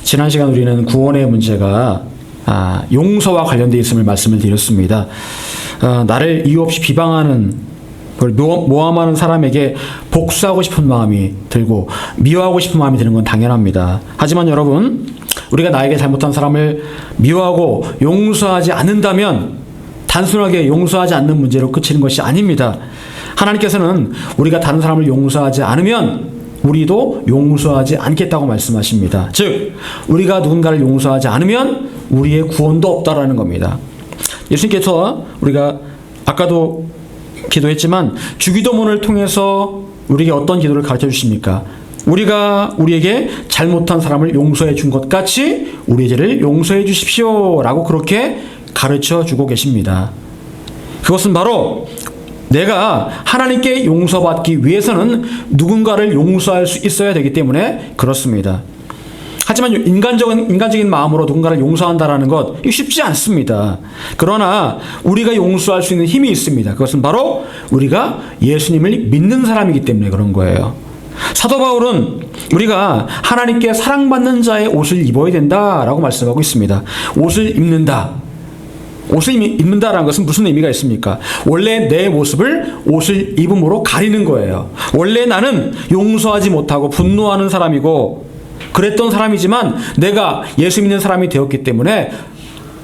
지난 시간 우리는 구원의 문제가 용서와 관련되어 있음을 말씀을 드렸습니다. 나를 이유 없이 비방하는, 모함하는 사람에게 복수하고 싶은 마음이 들고 미워하고 싶은 마음이 드는 건 당연합니다. 하지만 여러분, 우리가 나에게 잘못한 사람을 미워하고 용서하지 않는다면 단순하게 용서하지 않는 문제로 그치는 것이 아닙니다. 하나님께서는 우리가 다른 사람을 용서하지 않으면 우리도 용서하지 않겠다고 말씀하십니다. 즉, 우리가 누군가를 용서하지 않으면 우리의 구원도 없다라는 겁니다. 예수님께서 우리가 아까도 기도했지만 주기도문을 통해서 우리에게 어떤 기도를 가르쳐 주십니까? 우리가 우리에게 잘못한 사람을 용서해 준 것 같이 우리의 죄를 용서해 주십시오 라고 그렇게 가르쳐 주고 계십니다. 그것은 바로 내가 하나님께 용서받기 위해서는 누군가를 용서할 수 있어야 되기 때문에 그렇습니다. 하지만 인간적인 마음으로 누군가를 용서한다는 것 쉽지 않습니다. 그러나 우리가 용서할 수 있는 힘이 있습니다. 그것은 바로 우리가 예수님을 믿는 사람이기 때문에 그런 거예요. 사도 바울은 우리가 하나님께 사랑받는 자의 옷을 입어야 된다라고 말씀하고 있습니다. 옷을 입는다. 옷을 입는다라는 것은 무슨 의미가 있습니까? 원래 내 모습을 옷을 입음으로 가리는 거예요. 원래 나는 용서하지 못하고 분노하는 사람이고 그랬던 사람이지만 내가 예수 믿는 사람이 되었기 때문에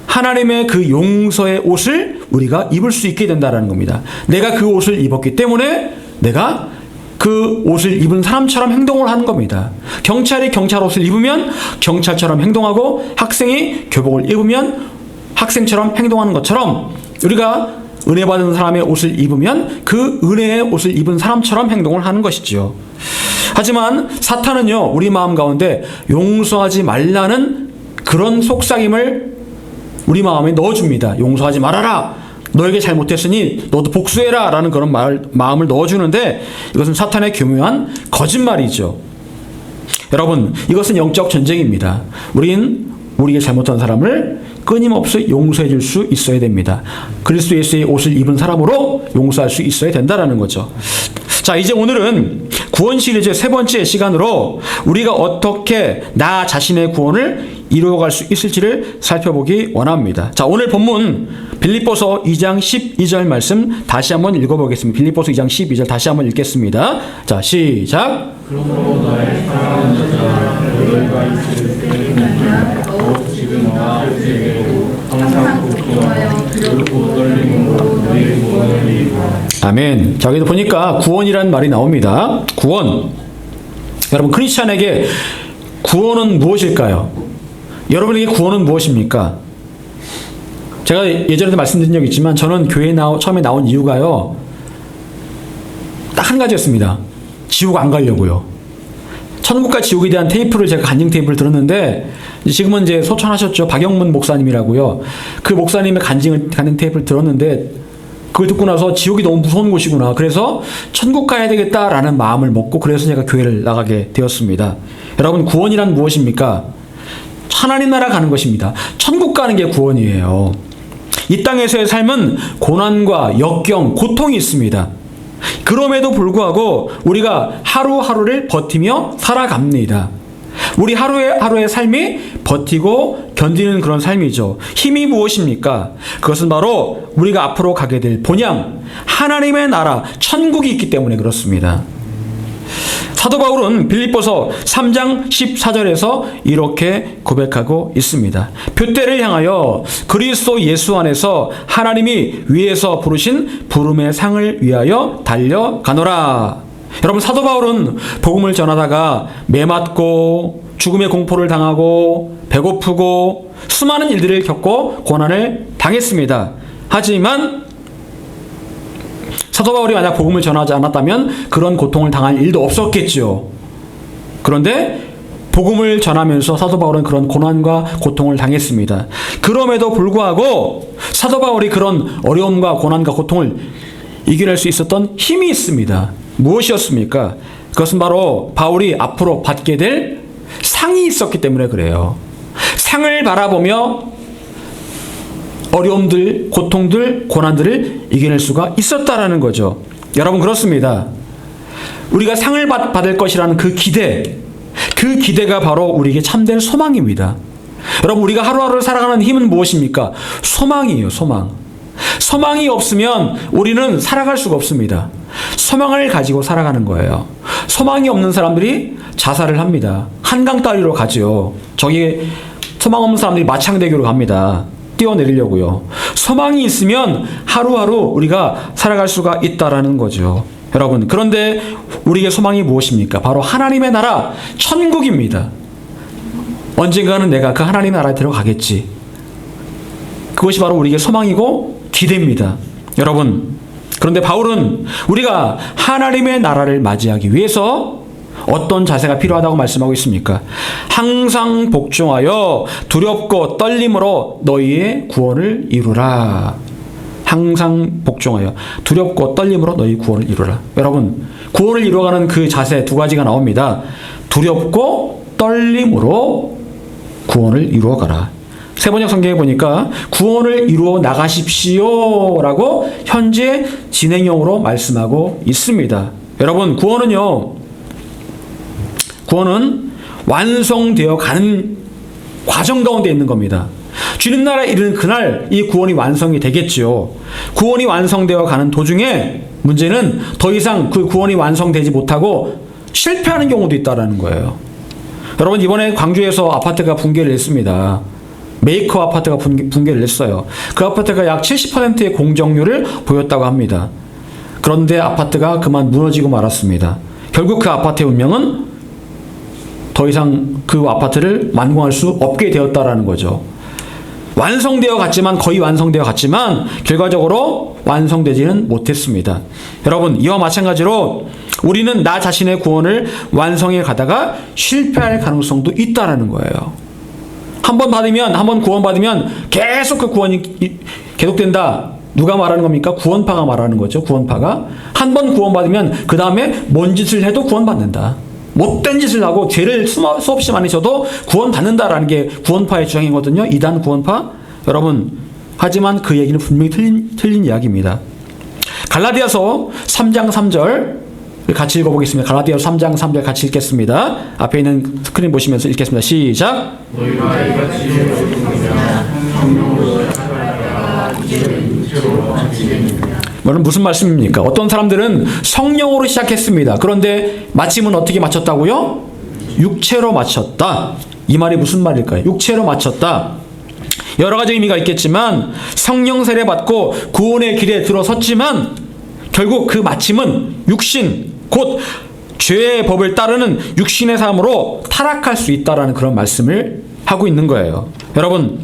하나님의 그 용서의 옷을 우리가 입을 수 있게 된다는 겁니다. 내가 그 옷을 입었기 때문에 내가 그 옷을 입은 사람처럼 행동을 하는 겁니다. 경찰이 경찰 옷을 입으면 경찰처럼 행동하고 학생이 교복을 입으면 학생처럼 행동하는 것처럼 우리가 은혜 받은 사람의 옷을 입으면 그 은혜의 옷을 입은 사람처럼 행동을 하는 것이지요. 하지만 사탄은요, 우리 마음 가운데 용서하지 말라는 그런 속삭임을 우리 마음에 넣어줍니다. 용서하지 말아라. 너에게 잘못했으니 너도 복수해라 라는 그런 마음을 넣어주는데 이것은 사탄의 교묘한 거짓말이죠. 여러분, 이것은 영적 전쟁입니다. 우린 우리에게 잘못한 사람을 끊임없이 용서해 줄 수 있어야 됩니다. 그리스도 예수의 옷을 입은 사람으로 용서할 수 있어야 된다는 거죠. 자, 이제 오늘은 구원 시리즈의 세 번째 시간으로 우리가 어떻게 나 자신의 구원을 이루어갈 수 있을지를 살펴보기 원합니다. 자, 오늘 본문 빌립보서 2장 12절 말씀 다시 한번 읽어보겠습니다. 빌립보서 2장 12절 다시 한번 읽겠습니다. 자, 시작. 그러므로 너의 사랑하는 자 너희가 있을 때는 더욱 지금 너와 할때에도 항상 복종하여 그리고 떨림으로 너희 구원을 이루라. 아멘. 자, 여기도 보니까 구원이라는 말이 나옵니다. 구원. 여러분, 크리스찬에게 구원은 무엇일까요? 여러분에게 구원은 무엇입니까? 제가 예전에도 말씀드린 적이 있지만 저는 교회에 처음에 나온 이유가요, 딱 한 가지였습니다. 지옥 안 가려고요. 천국과 지옥에 대한 테이프를 제가 간증 테이프를 들었는데 지금은 이제 소천하셨죠. 박영문 목사님이라고요. 그 목사님의 간증 테이프를 들었는데 그걸 듣고 나서 지옥이 너무 무서운 곳이구나. 그래서 천국 가야 되겠다라는 마음을 먹고 그래서 제가 교회를 나가게 되었습니다. 여러분, 구원이란 무엇입니까? 하나님 나라 가는 것입니다. 천국 가는 게 구원이에요. 이 땅에서의 삶은 고난과 역경, 고통이 있습니다. 그럼에도 불구하고 우리가 하루하루를 버티며 살아갑니다. 우리 하루의 삶이 버티고 견디는 그런 삶이죠. 힘이 무엇입니까? 그것은 바로 우리가 앞으로 가게 될 본향, 하나님의 나라, 천국이 있기 때문에 그렇습니다. 사도 바울은 빌립보서 3장 14절에서 이렇게 고백하고 있습니다. 표대를 향하여 그리스도 예수 안에서 하나님이 위에서 부르신 부름의 상을 위하여 달려가노라. 여러분, 사도 바울은 복음을 전하다가 매맞고 죽음의 공포를 당하고 배고프고 수많은 일들을 겪고 고난을 당했습니다. 하지만 사도 바울이 만약 복음을 전하지 않았다면 그런 고통을 당할 일도 없었겠죠. 그런데 복음을 전하면서 사도 바울은 그런 고난과 고통을 당했습니다. 그럼에도 불구하고 사도 바울이 그런 어려움과 고난과 고통을 이겨낼 수 있었던 힘이 있습니다. 무엇이었습니까? 그것은 바로 바울이 앞으로 받게 될 상이 있었기 때문에 그래요. 상을 바라보며 어려움들, 고통들, 고난들을 이겨낼 수가 있었다라는 거죠. 여러분, 그렇습니다. 우리가 상을 받을 것이라는 그 기대, 그 기대가 바로 우리에게 참된 소망입니다. 여러분, 우리가 하루하루를 살아가는 힘은 무엇입니까? 소망이에요, 소망. 소망이 없으면 우리는 살아갈 수가 없습니다. 소망을 가지고 살아가는 거예요. 소망이 없는 사람들이 자살을 합니다. 한강 따위로 가죠. 저기 소망 없는 사람들이 마창대교로 갑니다. 뛰어내리려고요. 소망이 있으면 하루하루 우리가 살아갈 수가 있다라는 거죠. 여러분, 그런데 우리의 소망이 무엇입니까? 바로 하나님의 나라, 천국입니다. 언젠가는 내가 그 하나님의 나라에 들어가겠지. 그것이 바로 우리에게 소망이고 기대입니다. 여러분, 그런데 바울은 우리가 하나님의 나라를 맞이하기 위해서 어떤 자세가 필요하다고 말씀하고 있습니까? 항상 복종하여 두렵고 떨림으로 너희의 구원을 이루라. 항상 복종하여 두렵고 떨림으로 너희 구원을 이루라. 여러분, 구원을 이루어가는 그 자세 두 가지가 나옵니다. 두렵고 떨림으로 구원을 이루어가라. 세번역 성경에 보니까 구원을 이루어 나가십시오 라고 현재 진행형으로 말씀하고 있습니다. 여러분, 구원은 완성되어 가는 과정 가운데 있는 겁니다. 주님 나라에 이르는 그날 이 구원이 완성이 되겠지요. 구원이 완성되어 가는 도중에 문제는 더 이상 그 구원이 완성되지 못하고 실패하는 경우도 있다는 거예요. 여러분, 이번에 광주에서 아파트가 붕괴를 했습니다. 메이커 아파트가 붕괴를 했어요. 그 아파트가 약 70%의 공정률을 보였다고 합니다. 그런데 아파트가 그만 무너지고 말았습니다. 결국 그 아파트의 운명은 더 이상 그 아파트를 완공할 수 없게 되었다라는 거죠. 완성되어 갔지만, 거의 완성되어 갔지만 결과적으로 완성되지는 못했습니다. 여러분, 이와 마찬가지로 우리는 나 자신의 구원을 완성해 가다가 실패할 가능성도 있다라는 거예요. 한 번 구원받으면 계속 그 구원이 계속된다. 누가 말하는 겁니까? 구원파가 말하는 거죠. 구원파가. 한 번 구원받으면 그 다음에 뭔 짓을 해도 구원받는다. 못된 짓을 하고 죄를 수없이 많이 져도 구원받는다라는 게 구원파의 주장이거든요. 이단 구원파. 여러분, 하지만 그 얘기는 분명히 틀린 이야기입니다. 갈라디아서 3장 3절 같이 읽어보겠습니다. 갈라디아서 3장 3절 같이 읽겠습니다. 앞에 있는 스크린 보시면서 읽겠습니다. 시작. 너희가 이같이 성령으로 시작하다가 이제는 육체로 마치겠느냐. 여러분, 무슨 말씀입니까? 어떤 사람들은 성령으로 시작했습니다. 그런데 마침은 어떻게 마쳤다고요? 육체로 마쳤다. 이 말이 무슨 말일까요? 육체로 마쳤다. 여러 가지 의미가 있겠지만 성령 세례 받고 구원의 길에 들어섰지만 결국 그 마침은 육신, 곧 죄의 법을 따르는 육신의 삶으로 타락할 수 있다라는 그런 말씀을 하고 있는 거예요. 여러분,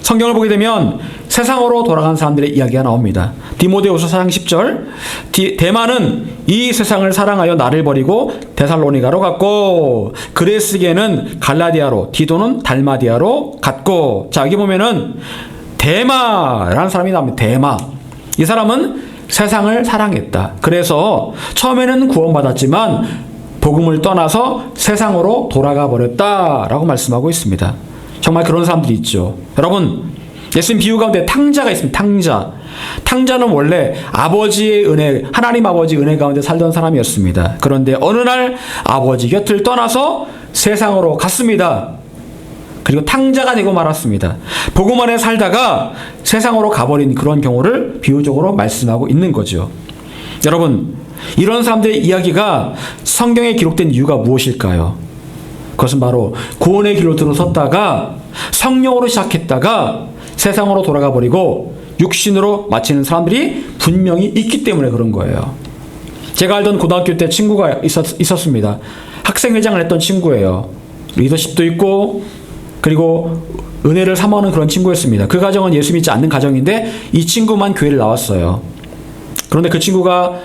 성경을 보게 되면 세상으로 돌아간 사람들의 이야기가 나옵니다. 디모데후서 4장 10절, 데마는 이 세상을 사랑하여 나를 버리고 데살로니가로 갔고, 그레스게는 갈라디아로, 디도는 달마디아로 갔고. 자, 여기 보면은 데마라는 사람이 나옵니다. 데마. 이 사람은 세상을 사랑했다. 그래서 처음에는 구원받았지만 복음을 떠나서 세상으로 돌아가 버렸다라고 말씀하고 있습니다. 정말 그런 사람들이 있죠. 여러분, 예수님 비유 가운데 탕자가 있습니다. 탕자는 원래 아버지의 은혜, 하나님 아버지 은혜 가운데 살던 사람이었습니다. 그런데 어느 날 아버지 곁을 떠나서 세상으로 갔습니다. 그리고 탕자가 되고 말았습니다. 복음 안에 살다가 세상으로 가버린 그런 경우를 비유적으로 말씀하고 있는 거죠. 여러분, 이런 사람들의 이야기가 성경에 기록된 이유가 무엇일까요? 그것은 바로 구원의 길로 들어섰다가 성령으로 시작했다가 세상으로 돌아가 버리고 육신으로 마치는 사람들이 분명히 있기 때문에 그런 거예요. 제가 알던 고등학교 때 친구가 있었습니다. 학생회장을 했던 친구예요. 리더십도 있고 그리고 은혜를 사모하는 그런 친구였습니다. 그 가정은 예수 믿지 않는 가정인데 이 친구만 교회를 나왔어요. 그런데 그 친구가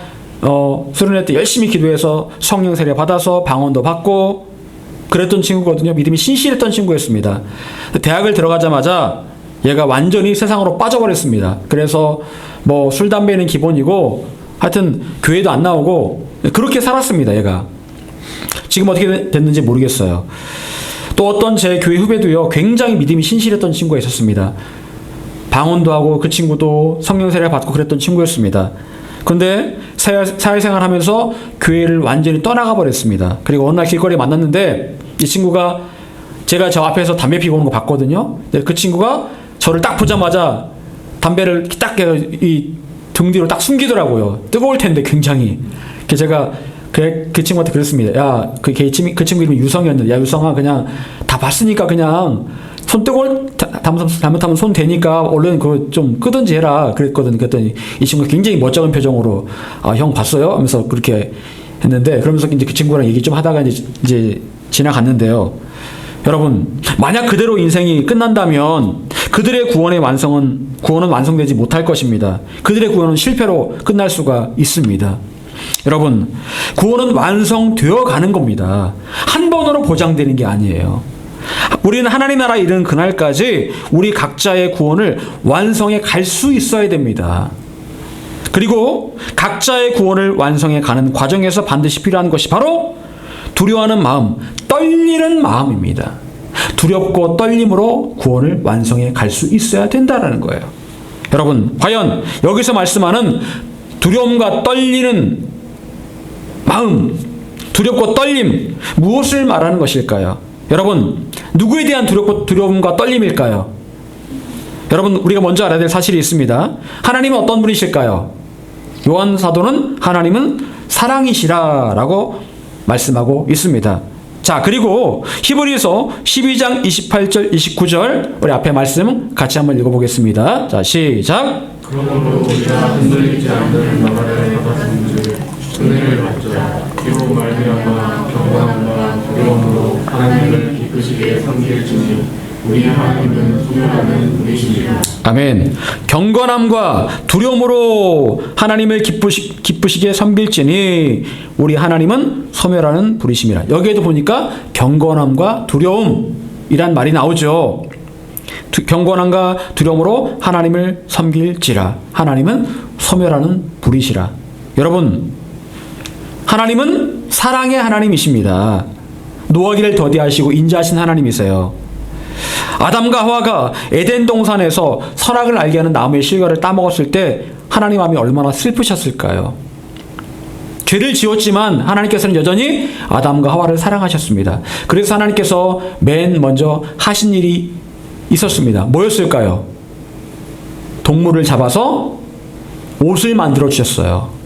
수련회 때 열심히 기도해서 성령 세례 받아서 방언도 받고 그랬던 친구거든요. 믿음이 신실했던 친구였습니다. 대학을 들어가자마자 얘가 완전히 세상으로 빠져버렸습니다. 그래서 뭐 술, 담배는 기본이고 하여튼 교회도 안 나오고 그렇게 살았습니다. 얘가. 지금 어떻게 됐는지 모르겠어요. 또 어떤 제 교회 후배도요, 굉장히 믿음이 신실했던 친구가 있었습니다. 방언도 하고 그 친구도 성령 세례 받고 그랬던 친구였습니다. 그런데 사회생활 하면서 교회를 완전히 떠나가 버렸습니다. 그리고 어느 날 길거리에 만났는데 이 친구가 제가 저 앞에서 담배 피고 오는 거 봤거든요. 근데 그 친구가 저를 딱 보자마자 담배를 딱 이 등 뒤로 딱 숨기더라고요. 뜨거울 텐데 굉장히. 그래서 제가 그 친구한테 그랬습니다. 야, 그 친구 이름이 유성이었는데, 야, 유성아, 그냥 다 봤으니까 그냥 손 잘못하면 손 대니까 얼른 그거 좀 끄든지 해라. 그랬거든요. 그랬더니 이 친구가 굉장히 멋쩍은 표정으로, 아, 형 봤어요? 하면서 그렇게 했는데, 그러면서 이제 그 친구랑 얘기 좀 하다가 이제 지나갔는데요. 여러분, 만약 그대로 인생이 끝난다면 그들의 구원은 완성되지 못할 것입니다. 그들의 구원은 실패로 끝날 수가 있습니다. 여러분, 구원은 완성되어 가는 겁니다. 한 번으로 보장되는 게 아니에요. 우리는 하나님 나라에 이르는 그날까지 우리 각자의 구원을 완성해 갈 수 있어야 됩니다. 그리고 각자의 구원을 완성해 가는 과정에서 반드시 필요한 것이 바로 두려워하는 마음, 떨리는 마음입니다. 두렵고 떨림으로 구원을 완성해 갈 수 있어야 된다는 거예요. 여러분, 과연 여기서 말씀하는 두려움과 떨리는 마음, 두렵고 떨림, 무엇을 말하는 것일까요? 여러분, 누구에 대한 두려움과 떨림일까요? 여러분, 우리가 먼저 알아야 될 사실이 있습니다. 하나님은 어떤 분이실까요? 요한 사도는 하나님은 사랑이시라라고 말씀하고 있습니다. 자, 그리고 히브리서 12장 28절 29절 우리 앞에 말씀 같이 한번 읽어보겠습니다. 자, 시작. 그러므로 우리가 흔들리지 않는 나라를 받았은즉 은혜를 받자. 이로 말미암아 경건함과 두려움으로 하나님을 기쁘시게 섬길지니 우리 하나님은 소멸하는 분이시니라. 아멘. 경건함과 두려움으로 하나님을 기쁘시게 섬길지니 우리 하나님은 소멸하는 분이심이라. 여기에도 보니까 경건함과 두려움이란 말이 나오죠. 경건함과 두려움으로 하나님을 섬길지라. 하나님은 소멸하는 분이시라. 여러분, 하나님은 사랑의 하나님이십니다. 노하기를 더디하시고 인자하신 하나님이세요. 아담과 하와가 에덴 동산에서 선악을 알게 하는 나무의 실과를 따먹었을 때 하나님 마음이 얼마나 슬프셨을까요? 죄를 지었지만 하나님께서는 여전히 아담과 하와를 사랑하셨습니다. 그래서 하나님께서 맨 먼저 하신 일이 있었습니다. 뭐였을까요? 동물을 잡아서 옷을 만들어 주셨어요.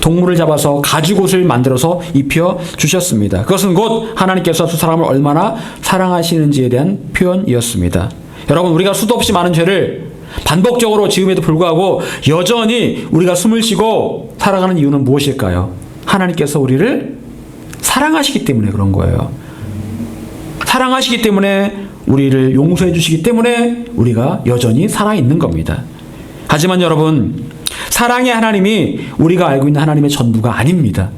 동물을 잡아서 가죽옷을 만들어서 입혀 주셨습니다. 그것은 곧 하나님께서 두 사람을 얼마나 사랑하시는지에 대한 표현이었습니다. 여러분, 우리가 수도 없이 많은 죄를 반복적으로 지음에도 불구하고 여전히 우리가 숨을 쉬고 살아가는 이유는 무엇일까요? 하나님께서 우리를 사랑하시기 때문에 그런 거예요. 사랑하시기 때문에 우리를 용서해 주시기 때문에 우리가 여전히 살아있는 겁니다. 하지만 여러분, 사랑의 하나님이 우리가 알고 있는 하나님의 전부가 아닙니다.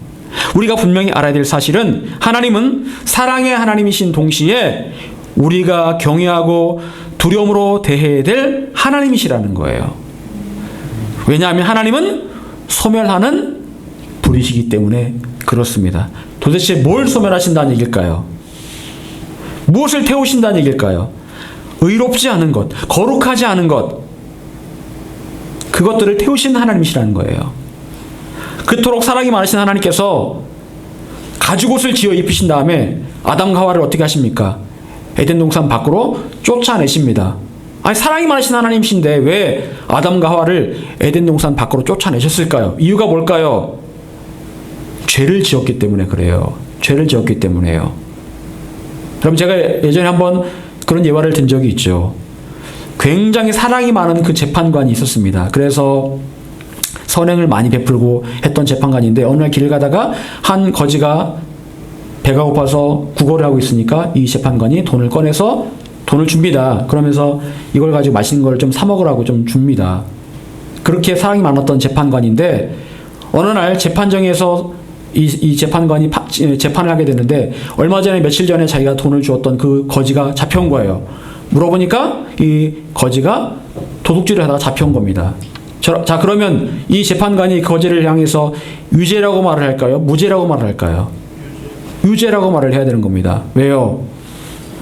우리가 분명히 알아야 될 사실은 하나님은 사랑의 하나님이신 동시에 우리가 경외하고 두려움으로 대해야 될 하나님이시라는 거예요. 왜냐하면 하나님은 소멸하는 분이시기 때문에 그렇습니다. 도대체 뭘 소멸하신다는 얘기일까요? 무엇을 태우신다는 얘기일까요? 의롭지 않은 것, 거룩하지 않은 것, 그것들을 태우시는 하나님이시라는 거예요. 그토록 사랑이 많으신 하나님께서 가죽옷을 지어 입히신 다음에 아담과 하와를 어떻게 하십니까? 에덴 동산 밖으로 쫓아내십니다. 아니, 사랑이 많으신 하나님이신데 왜 아담과 하와를 에덴 동산 밖으로 쫓아내셨을까요? 이유가 뭘까요? 죄를 지었기 때문에 그래요. 죄를 지었기 때문에요. 그럼 제가 예전에 한번 그런 예화를 든 적이 있죠. 굉장히 사랑이 많은 그 재판관이 있었습니다. 그래서 선행을 많이 베풀고 했던 재판관인데 어느 날 길을 가다가 한 거지가 배가 고파서 구걸을 하고 있으니까 이 재판관이 돈을 꺼내서 돈을 줍니다. 그러면서 이걸 가지고 맛있는 걸 좀 사 먹으라고 좀 줍니다. 그렇게 사랑이 많았던 재판관인데 어느 날 재판정에서 이 재판관이 재판을 하게 됐는데 얼마 전에 며칠 전에 자기가 돈을 주었던 그 거지가 잡혀온 거예요. 물어보니까 이 거지가 도둑질을 하다가 잡혀온 겁니다. 자, 그러면 이 재판관이 거지를 향해서 유죄라고 말을 할까요? 무죄라고 말을 할까요? 유죄라고 말을 해야 되는 겁니다. 왜요?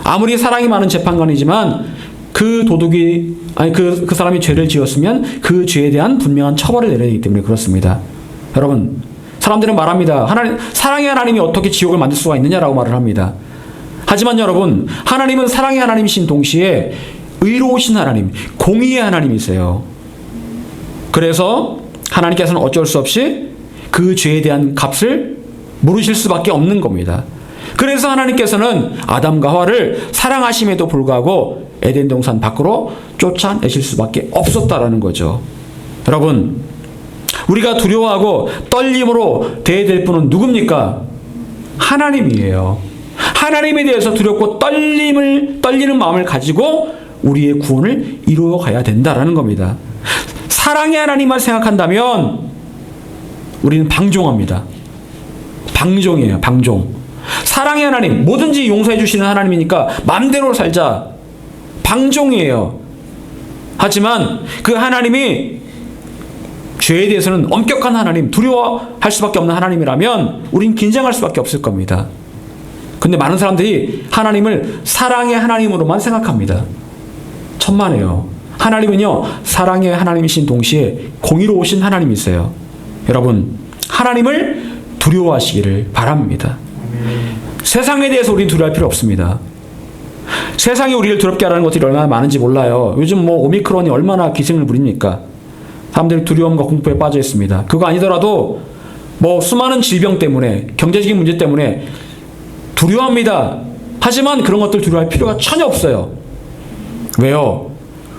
아무리 사랑이 많은 재판관이지만 그 도둑이 그 사람이 죄를 지었으면 그 죄에 대한 분명한 처벌을 내려야 되기 때문에 그렇습니다. 여러분, 사람들은 말합니다. 사랑의 하나님이 어떻게 지옥을 만들 수가 있느냐라고 말을 합니다. 하지만 여러분, 하나님은 사랑의 하나님이신 동시에 의로우신 하나님, 공의의 하나님이세요. 그래서 하나님께서는 어쩔 수 없이 그 죄에 대한 값을 물으실 수밖에 없는 겁니다. 그래서 하나님께서는 아담과 하와를 사랑하심에도 불구하고 에덴 동산 밖으로 쫓아내실 수밖에 없었다라는 거죠. 여러분, 우리가 두려워하고 떨림으로 대해될 분은 누굽니까? 하나님이에요. 하나님에 대해서 두렵고 떨리는 마음을 가지고 우리의 구원을 이루어 가야 된다라는 겁니다. 사랑의 하나님만 생각한다면 우리는 방종합니다. 방종이에요. 방종. 사랑의 하나님, 뭐든지 용서해 주시는 하나님이니까 마음대로 살자. 방종이에요. 하지만 그 하나님이 죄에 대해서는 엄격한 하나님, 두려워할 수밖에 없는 하나님이라면 우린 긴장할 수밖에 없을 겁니다. 근데 많은 사람들이 하나님을 사랑의 하나님으로만 생각합니다. 천만에요. 하나님은요, 사랑의 하나님이신 동시에 공의로우신 하나님이세요. 여러분, 하나님을 두려워하시기를 바랍니다. 세상에 대해서 우리는 두려워할 필요 없습니다. 세상이 우리를 두렵게 하라는 것들이 얼마나 많은지 몰라요. 요즘 오미크론이 얼마나 기승을 부립니까? 사람들이 두려움과 공포에 빠져 있습니다. 그거 아니더라도 수많은 질병 때문에, 경제적인 문제 때문에 두려워합니다. 하지만 그런 것들 두려워할 필요가 전혀 없어요. 왜요?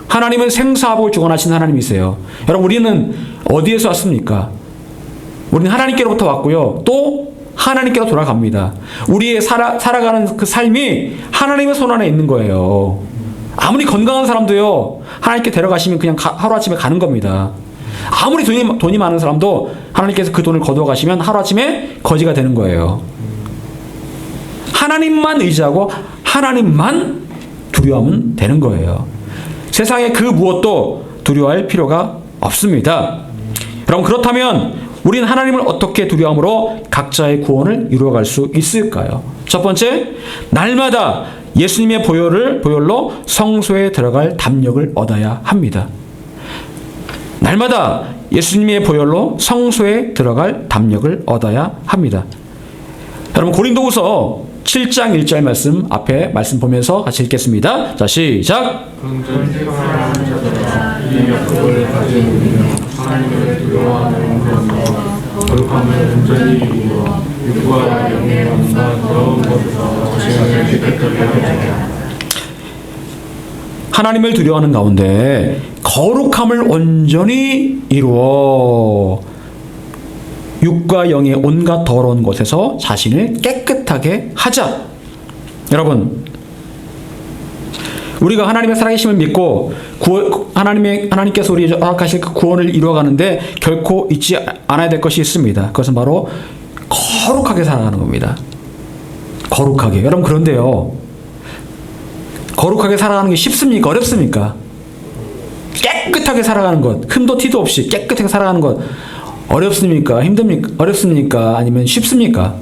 하나님은 생사하복을 주관하신 하나님이세요. 여러분, 우리는 어디에서 왔습니까? 우리는 하나님께로부터 왔고요. 또 하나님께로 돌아갑니다. 우리의 살아가는 그 삶이 하나님의 손 안에 있는 거예요. 아무리 건강한 사람도요, 하나님께 데려가시면 그냥 하루아침에 가는 겁니다. 아무리 돈이 많은 사람도 하나님께서 그 돈을 거두어 가시면 하루아침에 거지가 되는 거예요. 하나님만 의지하고 하나님만 두려워하면 되는 거예요. 세상에 그 무엇도 두려워할 필요가 없습니다. 여러분, 그렇다면 우리는 하나님을 어떻게 두려움으로 각자의 구원을 이루어갈 수 있을까요? 첫 번째, 날마다 예수님의 보혈로 성소에 들어갈 담력을 얻어야 합니다. 날마다 예수님의 보혈로 성소에 들어갈 담력을 얻어야 합니다. 여러분, 고린도후서 7장 1절 말씀 앞에 말씀 보면서 같이 읽겠습니다. 자, 시작. 사랑하는 자들아, 이 약속을 가진 우리는 하나님을 두려워하는 것으로 거룩함을 온전히 이루어 육과 영의 온갖 더러운 것에서 자신을 깨끗하게 하자. 하나님을 두려워하는 가운데 거룩함을 온전히 이루어 육과 영의 온갖 더러운 것에서 자신을 깨끗하게 하자. 여러분, 우리가 하나님의 살아계심을 믿고 하나님께서 우리 허락하실 그 구원을 이루어가는데 결코 잊지 않아야 될 것이 있습니다. 그것은 바로 거룩하게 살아가는 겁니다. 거룩하게. 여러분, 그런데요, 거룩하게 살아가는 게 쉽습니까? 어렵습니까? 깨끗하게 살아가는 것, 흠도 티도 없이 깨끗하게 살아가는 것 어렵습니까? 힘듭니까? 어렵습니까? 아니면 쉽습니까?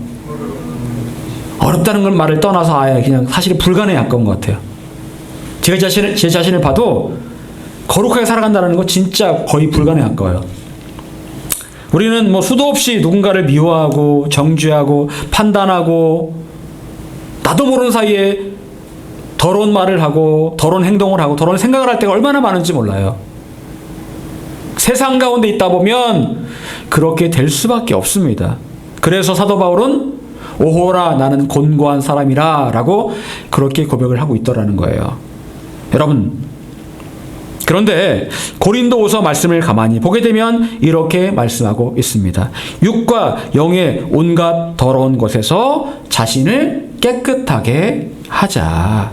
어렵다는 걸 말을 떠나서 아예 그냥 사실 불가능에 가까운 것 같아요. 제 자신을 봐도 거룩하게 살아간다는 거 진짜 거의 불가능에 가까워요. 우리는 수도 없이 누군가를 미워하고 정죄하고 판단하고 나도 모르는 사이에 더러운 말을 하고 더러운 행동을 하고 더러운 생각을 할 때가 얼마나 많은지 몰라요. 세상 가운데 있다 보면 그렇게 될 수밖에 없습니다. 그래서 사도 바울은 오호라 나는 곤고한 사람이라 라고 그렇게 고백을 하고 있더라는 거예요. 여러분, 그런데 고린도후서 말씀을 가만히 보게 되면 이렇게 말씀하고 있습니다. 육과 영의 온갖 더러운 것에서 자신을 깨끗하게 하자.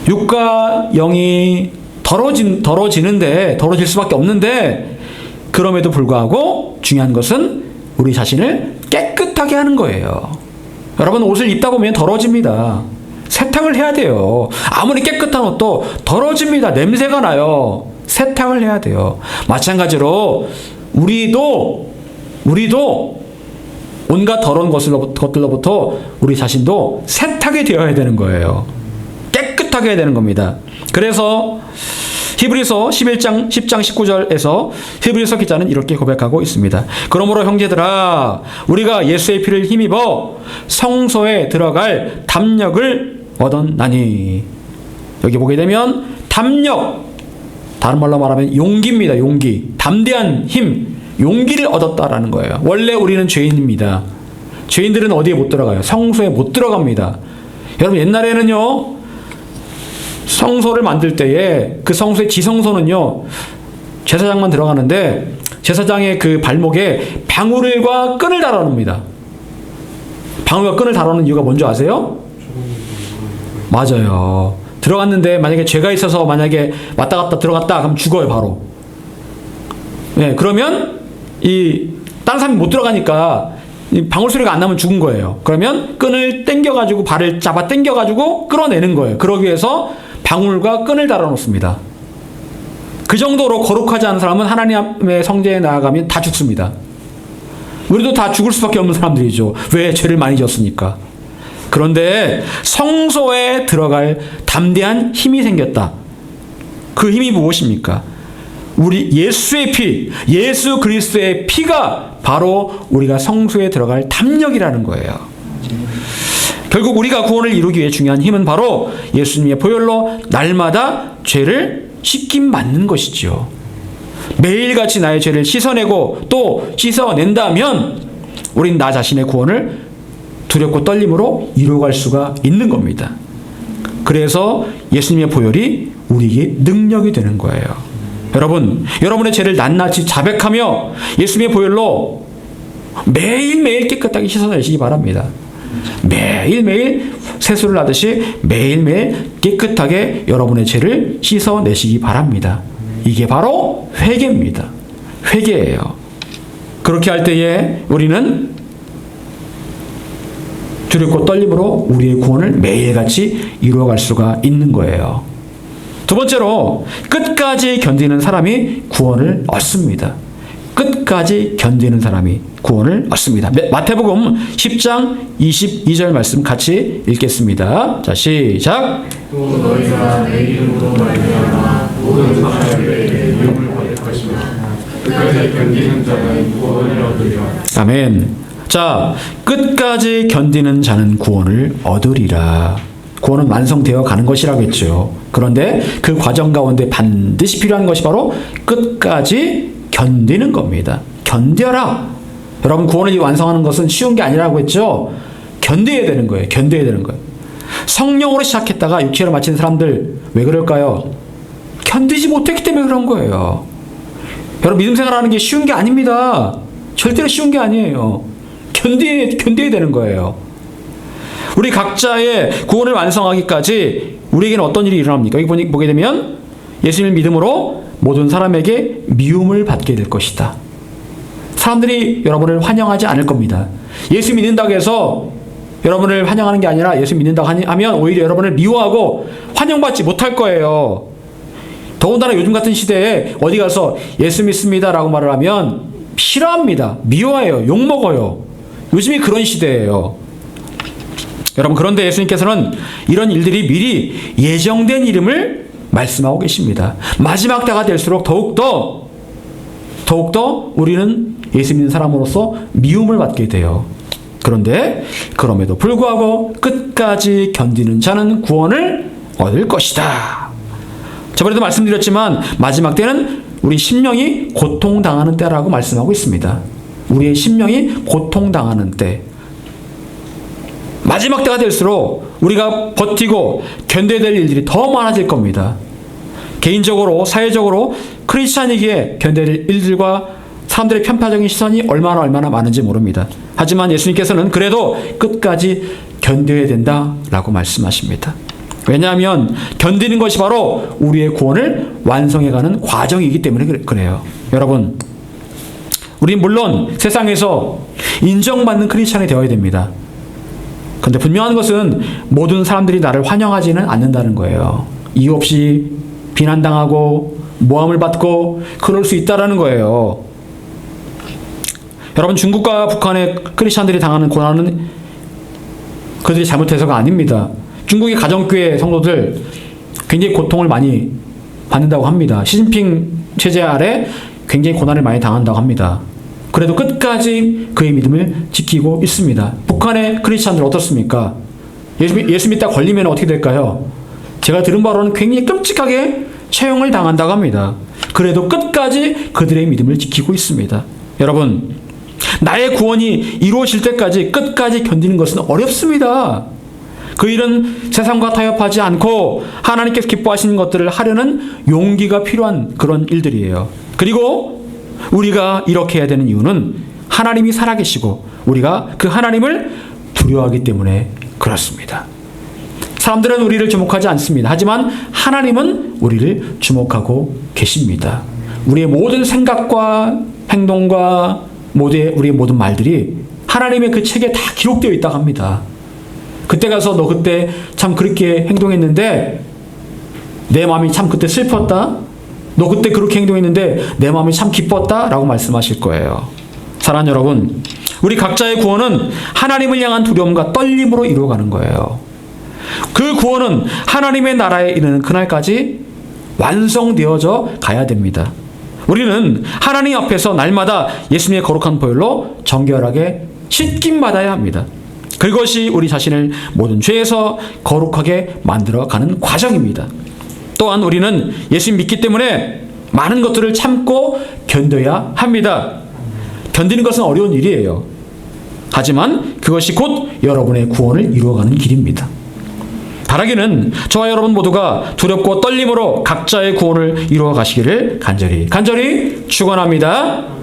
육과 영이 더러워질 수밖에 없는데 그럼에도 불구하고 중요한 것은 우리 자신을 깨끗하게 하는 거예요. 여러분, 옷을 입다 보면 더러워집니다. 세탁을 해야 돼요. 아무리 깨끗한 옷도 더러워집니다. 냄새가 나요. 세탁을 해야 돼요. 마찬가지로 우리도 온갖 더러운 것들로부터 우리 자신도 세탁이 되어야 되는 거예요. 깨끗하게 해야 되는 겁니다. 그래서 히브리서 10장 19절에서 히브리서 기자는 이렇게 고백하고 있습니다. 그러므로 형제들아 우리가 예수의 피를 힘입어 성소에 들어갈 담력을 얻었나니. 여기 보게 되면 담력, 다른 말로 말하면 용기입니다. 용기, 담대한 힘, 용기를 얻었다라는 거예요. 원래 우리는 죄인입니다. 죄인들은 어디에 못 들어가요? 성소에 못 들어갑니다. 여러분 옛날에는요 성소를 만들 때에 그 성소의 지성소는요 제사장만 들어가는데 제사장의 그 발목에 방울과 끈을 달아놓습니다. 방울과 끈을 달아놓는 이유가 뭔지 아세요? 맞아요. 들어갔는데 만약에 죄가 있어서 만약에 왔다 갔다 들어갔다 그럼 죽어요 바로. 네, 그러면 이 다른 사람이 못 들어가니까 이 방울 소리가 안 나면 죽은 거예요. 그러면 끈을 당겨가지고 발을 잡아 당겨가지고 끌어내는 거예요. 그러기 위해서 방울과 끈을 달아놓습니다. 그 정도로 거룩하지 않은 사람은 하나님의 성전에 나아가면 다 죽습니다. 우리도 다 죽을 수밖에 없는 사람들이죠. 왜? 죄를 많이 지었으니까. 그런데 성소에 들어갈 담대한 힘이 생겼다. 그 힘이 무엇입니까? 우리 예수의 피, 예수 그리스도의 피가 바로 우리가 성소에 들어갈 담력이라는 거예요. 결국 우리가 구원을 이루기 위해 중요한 힘은 바로 예수님의 보혈로 날마다 죄를 씻김 받는 것이죠. 매일같이 나의 죄를 씻어내고 또 씻어낸다면 우린 나 자신의 구원을 두렵고 떨림으로 이루어갈 수가 있는 겁니다. 그래서 예수님의 보혈이 우리에게 능력이 되는 거예요. 여러분, 여러분의 죄를 낱낱이 자백하며 예수님의 보혈로 매일매일 깨끗하게 씻어내시기 바랍니다. 매일매일 세수를 하듯이 매일매일 깨끗하게 여러분의 죄를 씻어내시기 바랍니다. 이게 바로 회개입니다. 회개예요. 그렇게 할 때에 우리는 두렵고 떨림으로 우리의 구원을 매일같이 이루어갈 수가 있는 거예요. 두 번째로 끝까지 견디는 사람이 구원을 얻습니다. 끝까지 견디는 사람이 구원을 얻습니다. 마태복음 10장 22절 말씀 같이 읽겠습니다. 자, 시작. 또 너희가 내 이름으로 말미암아 모든 사람에게 미움을 받을 것이며 끝까지 견디는 자는 구원을 얻으리라. 아멘. 자, 끝까지 견디는 자는 구원을 얻으리라. 구원은 완성되어 가는 것이라겠죠. 그런데 그 과정 가운데 반드시 필요한 것이 바로 끝까지 견디는 겁니다. 견뎌라. 여러분, 구원을 완성하는 것은 쉬운 게 아니라고 했죠. 견뎌야 되는 거예요. 견뎌야 되는 거예요. 성령으로 시작했다가 육체로 마치는 사람들 왜 그럴까요? 견디지 못했기 때문에 그런 거예요. 여러분, 믿음 생활하는 게 쉬운 게 아닙니다. 절대로 쉬운 게 아니에요. 견뎌야 되는 거예요. 우리 각자의 구원을 완성하기까지 우리에게는 어떤 일이 일어납니까? 여기 보게 되면 예수님을 믿음으로 모든 사람에게 미움을 받게 될 것이다. 사람들이 여러분을 환영하지 않을 겁니다. 예수 믿는다고 해서 여러분을 환영하는 게 아니라 예수 믿는다고 하면 오히려 여러분을 미워하고 환영받지 못할 거예요. 더군다나 요즘 같은 시대에 어디 가서 예수 믿습니다라고 말을 하면 싫어합니다. 미워해요. 욕먹어요. 요즘이 그런 시대예요. 여러분, 그런데 예수님께서는 이런 일들이 미리 예정된 이름을 말씀하고 계십니다. 마지막 때가 될수록 더욱더 우리는 예수 믿는 사람으로서 미움을 받게 돼요. 그런데 그럼에도 불구하고 끝까지 견디는 자는 구원을 얻을 것이다. 저번에도 말씀드렸지만 마지막 때는 우리 심령이 고통당하는 때라고 말씀하고 있습니다. 우리의 심령이 고통당하는 때. 마지막 때가 될수록 우리가 버티고 견뎌야 될 일들이 더 많아질 겁니다. 개인적으로, 사회적으로 크리스찬이기에 견뎌야 될 일들과 사람들의 편파적인 시선이 얼마나 많은지 모릅니다. 하지만 예수님께서는 그래도 끝까지 견뎌야 된다라고 말씀하십니다. 왜냐하면 견디는 것이 바로 우리의 구원을 완성해가는 과정이기 때문에 그래요. 여러분, 우린 물론 세상에서 인정받는 크리스찬이 되어야 됩니다. 그런데 분명한 것은 모든 사람들이 나를 환영하지는 않는다는 거예요. 이유 없이 비난당하고 모함을 받고 그럴 수 있다는 거예요. 여러분, 중국과 북한의 크리스찬들이 당하는 고난은 그들이 잘못해서가 아닙니다. 중국의 가정교회 성도들 굉장히 고통을 많이 받는다고 합니다. 시진핑 체제 아래 굉장히 고난을 많이 당한다고 합니다. 그래도 끝까지 그의 믿음을 지키고 있습니다. 북한의 크리스찬들 어떻습니까? 예수 믿다 걸리면 어떻게 될까요? 제가 들은 바로는 굉장히 끔찍하게 처형을 당한다고 합니다. 그래도 끝까지 그들의 믿음을 지키고 있습니다. 여러분, 나의 구원이 이루어질 때까지 끝까지 견디는 것은 어렵습니다. 그 일은 세상과 타협하지 않고 하나님께서 기뻐하시는 것들을 하려는 용기가 필요한 그런 일들이에요. 그리고 우리가 이렇게 해야 되는 이유는 하나님이 살아계시고 우리가 그 하나님을 두려워하기 때문에 그렇습니다. 사람들은 우리를 주목하지 않습니다. 하지만 하나님은 우리를 주목하고 계십니다. 우리의 모든 생각과 행동과 우리의 모든 말들이 하나님의 그 책에 다 기록되어 있다고 합니다. 그때 가서 너 그때 참 그렇게 행동했는데 내 마음이 참 그때 슬펐다. 너 그때 그렇게 행동했는데 내 마음이 참 기뻤다 라고 말씀하실 거예요. 사랑하는 여러분, 우리 각자의 구원은 하나님을 향한 두려움과 떨림으로 이루어가는 거예요. 그 구원은 하나님의 나라에 이르는 그날까지 완성되어져 가야 됩니다. 우리는 하나님 앞에서 날마다 예수님의 거룩한 보혈로 정결하게 씻김 받아야 합니다. 그것이 우리 자신을 모든 죄에서 거룩하게 만들어가는 과정입니다. 또한 우리는 예수님 믿기 때문에 많은 것들을 참고 견뎌야 합니다. 견디는 것은 어려운 일이에요. 하지만 그것이 곧 여러분의 구원을 이루어가는 길입니다. 바라기는 저와 여러분 모두가 두렵고 떨림으로 각자의 구원을 이루어 가시기를 간절히 축원합니다.